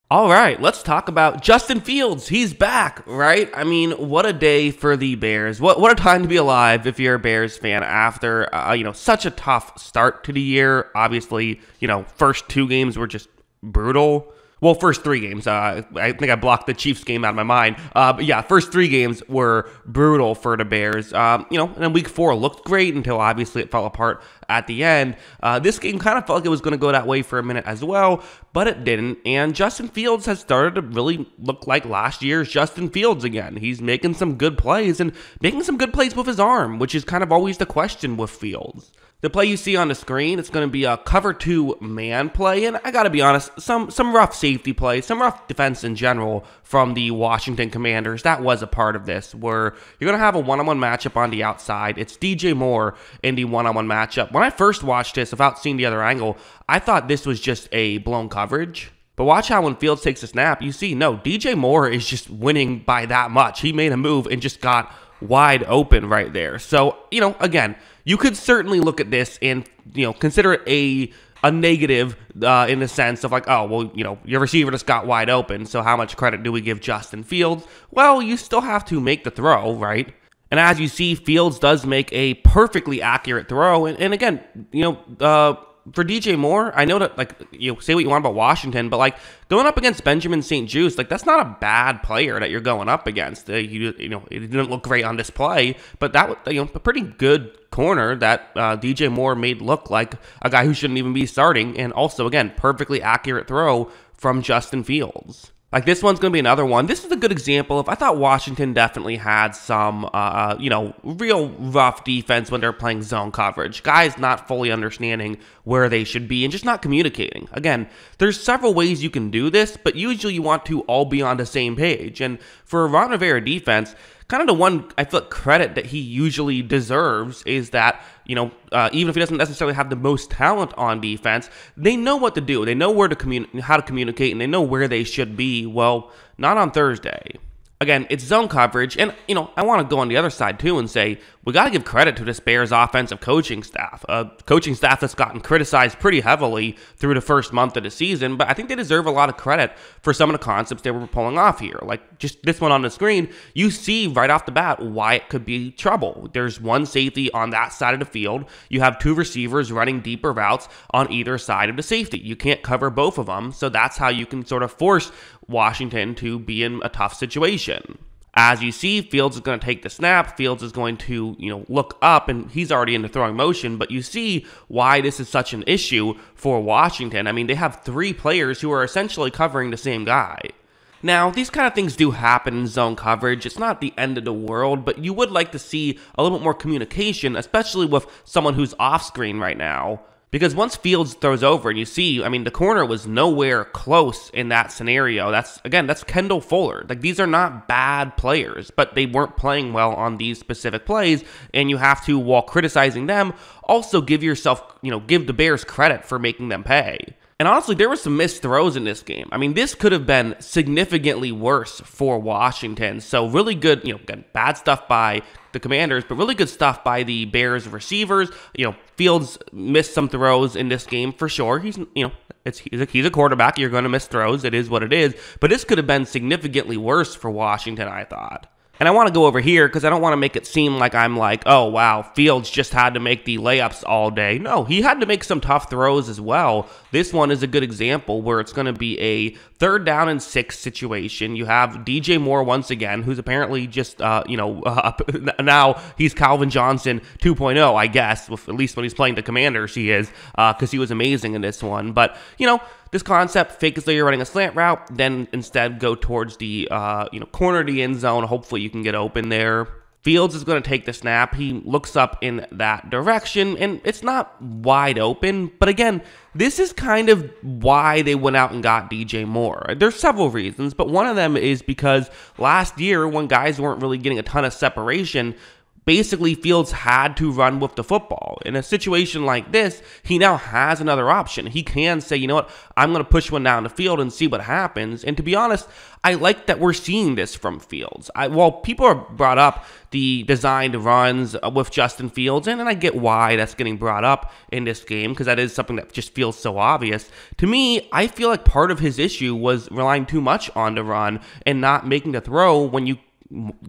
All right, let's talk about Justin Fields. He's back, right? I mean, what a day for the Bears. What a time to be alive if you're a Bears fan after such a tough start to the year. Obviously, first two games were just brutal. Well, first three games. I think I blocked the Chiefs game out of my mind. But yeah, first three games were brutal for the Bears. And then week four looked great until obviously it fell apart at the end. This game kind of felt like it was going to go that way for a minute as well, but it didn't. And Justin Fields has started to really look like last year's Justin Fields again. He's making some good plays and making some good plays with his arm, which is kind of always the question with Fields. The play you see on the screen, it's going to be a cover two man play, and I got to be honest, some rough safety plays, some rough defense in general from the Washington Commanders. That was a part of this, where you're going to have a one-on-one matchup on the outside. It's DJ Moore in the one-on-one matchup. When I first watched this, without seeing the other angle, I thought this was just a blown coverage. But watch how when Fields takes a snap, you see, no, DJ Moore is just winning by that much. He made a move and just got wide open right there. So, again, you could certainly look at this and, consider it a negative in the sense of like, oh, well, your receiver just got wide open, so how much credit do we give Justin Fields? Well, you still have to make the throw, right? And as you see, Fields does make a perfectly accurate throw. And again, for DJ Moore, I know that, say what you want about Washington, but, going up against Benjamin St-Juste, that's not a bad player that you're going up against. It didn't look great on display, but that was, a pretty good corner that DJ Moore made look like a guy who shouldn't even be starting. And also, again, perfectly accurate throw from Justin Fields. This one's going to be another one. This is a good example of, I thought Washington definitely had some, real rough defense when they're playing zone coverage. Guys not fully understanding where they should be and just not communicating. Again, there's several ways you can do this, but usually you want to all be on the same page. And for a Ron Rivera defense, kind of the one I feel like credit that he usually deserves is that, even if he doesn't necessarily have the most talent on defense, they know what to do. They know how to communicate, and they know where they should be. Well, not on Thursday. Again, it's zone coverage, and, I want to go on the other side, too, and say we got to give credit to this Bears offensive coaching staff. A coaching staff that's gotten criticized pretty heavily through the first month of the season, but I think they deserve a lot of credit for some of the concepts they were pulling off here. Just this one on the screen, you see right off the bat why it could be trouble. There's one safety on that side of the field. You have two receivers running deeper routes on either side of the safety. You can't cover both of them, so that's how you can sort of force Washington to be in a tough situation. As you see, Fields is going to take the snap. Fields is going to, look up, and he's already in the throwing motion, but you see why this is such an issue for Washington. I mean, they have three players who are essentially covering the same guy. Now, these kind of things do happen in zone coverage. It's not the end of the world, but you would like to see a little bit more communication, especially with someone who's off screen right now. Because once Fields throws over, and you see, the corner was nowhere close in that scenario. That's Kendall Fuller. These are not bad players, but they weren't playing well on these specific plays, and you have to, while criticizing them, also give the Bears credit for making them pay. And honestly, there were some missed throws in this game. This could have been significantly worse for Washington. So really good, again, bad stuff by the Commanders, but really good stuff by the Bears receivers. Fields missed some throws in this game for sure. He's a quarterback. You're going to miss throws. It is what it is. But this could have been significantly worse for Washington, I thought. And I want to go over here because I don't want to make it seem like I'm like, oh, wow, Fields just had to make the layups all day. No, he had to make some tough throws as well. This one is a good example where it's going to be a 3rd down and 6 situation. You have DJ Moore once again, who's apparently just, now he's Calvin Johnson 2.0, I guess, at least when he's playing the Commanders he is, because he was amazing in this one. But, this concept, fake as though you're running a slant route, then instead go towards the, corner of the end zone. Hopefully you can get open there. Fields is going to take the snap. He looks up in that direction, and it's not wide open. But again, this is kind of why they went out and got DJ Moore. There's several reasons, but one of them is because last year when guys weren't really getting a ton of separation, basically Fields had to run with the football. In a situation like this, he now has another option. He can say, you know what, I'm going to push one down the field and see what happens. And to be honest, I like that we're seeing this from Fields. While people are brought up the designed runs with Justin Fields, and I get why that's getting brought up in this game, because that is something that just feels so obvious. To me, I feel like part of his issue was relying too much on the run and not making the throw when you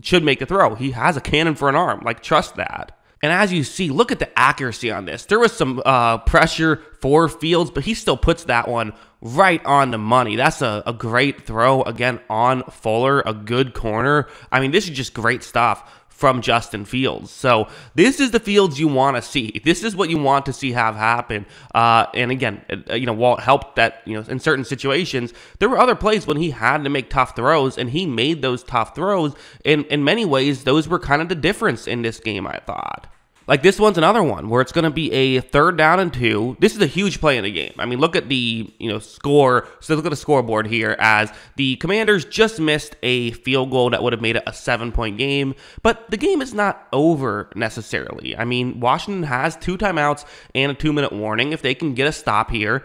should make a throw. He has a cannon for an arm. Like, trust that. And as you see, look at the accuracy on this. There was some pressure for Fields, but he still puts that one right on the money. That's a great throw, again, on Fuller, a good corner. I mean, this is just great stuff from Justin Fields. So this is the Fields you want to see. This is what you want to see have happen. And again, while it helped that, in certain situations, there were other plays when he had to make tough throws, and he made those tough throws. In many ways, those were kind of the difference in this game, I thought. Like, this one's another one where it's going to be a 3rd down and 2. This is a huge play in the game. I mean, look at the, score. So look at the scoreboard here as the Commanders just missed a field goal that would have made it a 7-point game. But the game is not over necessarily. I mean, Washington has 2 timeouts and a 2-minute warning. If they can get a stop here,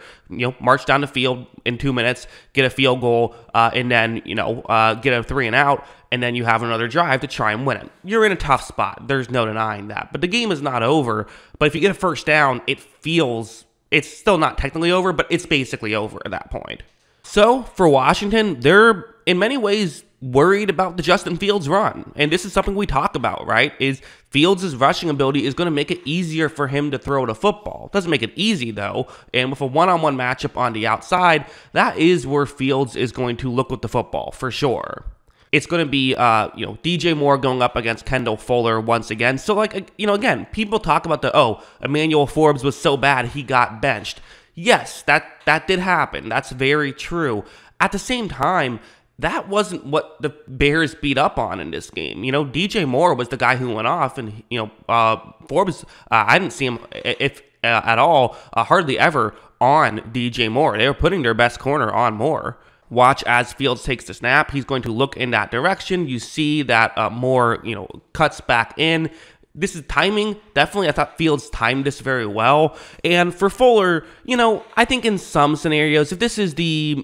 march down the field in 2 minutes, get a field goal, and then, get a 3 and out, and then you have another drive to try and win it. You're in a tough spot. There's no denying that. But the game is not over. But if you get a 1st down, it's still not technically over, but it's basically over at that point. So for Washington, they're in many ways worried about the Justin Fields run. And this is something we talk about, right? Is Fields' rushing ability is going to make it easier for him to throw the football. It doesn't make it easy, though. And with a one-on-one matchup on the outside, that is where Fields is going to look with the football, for sure. It's going to be, DJ Moore going up against Kendall Fuller once again. So, again, people talk about Emmanuel Forbes was so bad he got benched. Yes, that did happen. That's very true. At the same time, that wasn't what the Bears beat up on in this game. DJ Moore was the guy who went off, and, Forbes, I didn't see him at all, hardly ever on DJ Moore. They were putting their best corner on Moore. Watch as Fields takes the snap. He's going to look in that direction. You see that Moore, cuts back in. This is timing. Definitely, I thought Fields timed this very well. And for Fuller, I think in some scenarios, if this is the,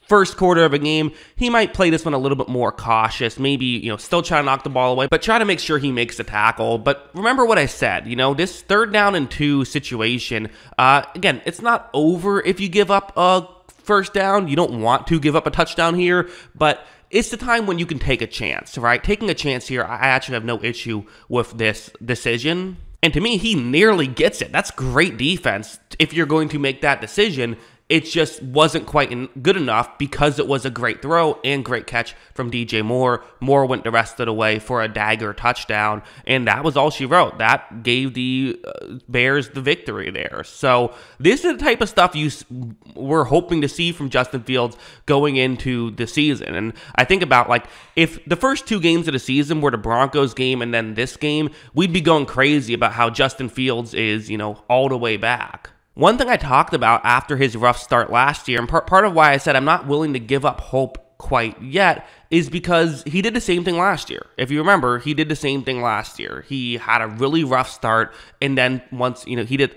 first quarter of a game, he might play this one a little bit more cautious, maybe, still try to knock the ball away, but try to make sure he makes the tackle. But remember what I said, this 3rd down and 2 situation, again, it's not over if you give up a 1st down. You don't want to give up a touchdown here, but it's the time when you can take a chance, right? Taking a chance here, I actually have no issue with this decision. And to me, he nearly gets it. That's great defense if you're going to make that decision. It just wasn't quite good enough because it was a great throw and great catch from DJ Moore. Moore went the rest of the way for a dagger touchdown, and that was all she wrote. That gave the Bears the victory there. So this is the type of stuff you were hoping to see from Justin Fields going into the season. And I think about, if the first 2 games of the season were the Broncos game and then this game, we'd be going crazy about how Justin Fields is, all the way back. One thing I talked about after his rough start last year, and part of why I said I'm not willing to give up hope quite yet, is because he did the same thing last year. If you remember, he did the same thing last year. He had a really rough start, and then once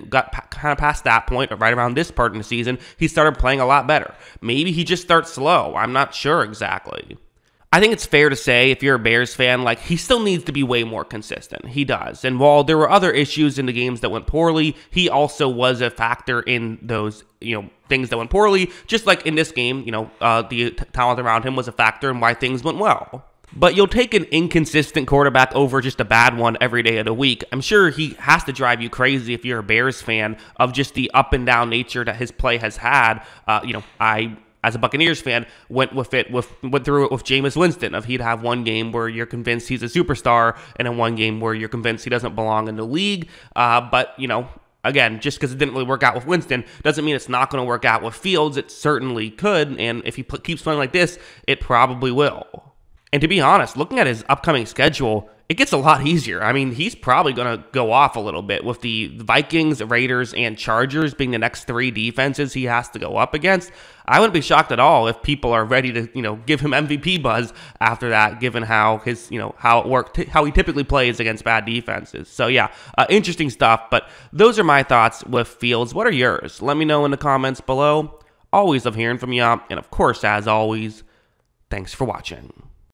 got kind of past that point, right around this part in the season, he started playing a lot better. Maybe he just starts slow. I'm not sure exactly. I think it's fair to say, if you're a Bears fan, he still needs to be way more consistent. He does. And while there were other issues in the games that went poorly, he also was a factor in those, things that went poorly. Just like in this game, the talent around him was a factor in why things went well. But you'll take an inconsistent quarterback over just a bad one every day of the week. I'm sure he has to drive you crazy if you're a Bears fan of just the up and down nature that his play has had. As a Buccaneers fan, went through it with Jameis Winston. He'd have one game where you're convinced he's a superstar, and then one game where you're convinced he doesn't belong in the league. But again, just because it didn't really work out with Winston doesn't mean it's not going to work out with Fields. It certainly could, and if he keeps playing like this, it probably will. And to be honest, looking at his upcoming schedule, it gets a lot easier. I mean, he's probably going to go off a little bit with the Vikings, Raiders, and Chargers being the next 3 defenses he has to go up against. I wouldn't be shocked at all if people are ready to, give him MVP buzz after that, given how his, how it worked, how he typically plays against bad defenses. So yeah, interesting stuff. But those are my thoughts with Fields. What are yours? Let me know in the comments below. Always love hearing from you. And of course, as always, thanks for watching.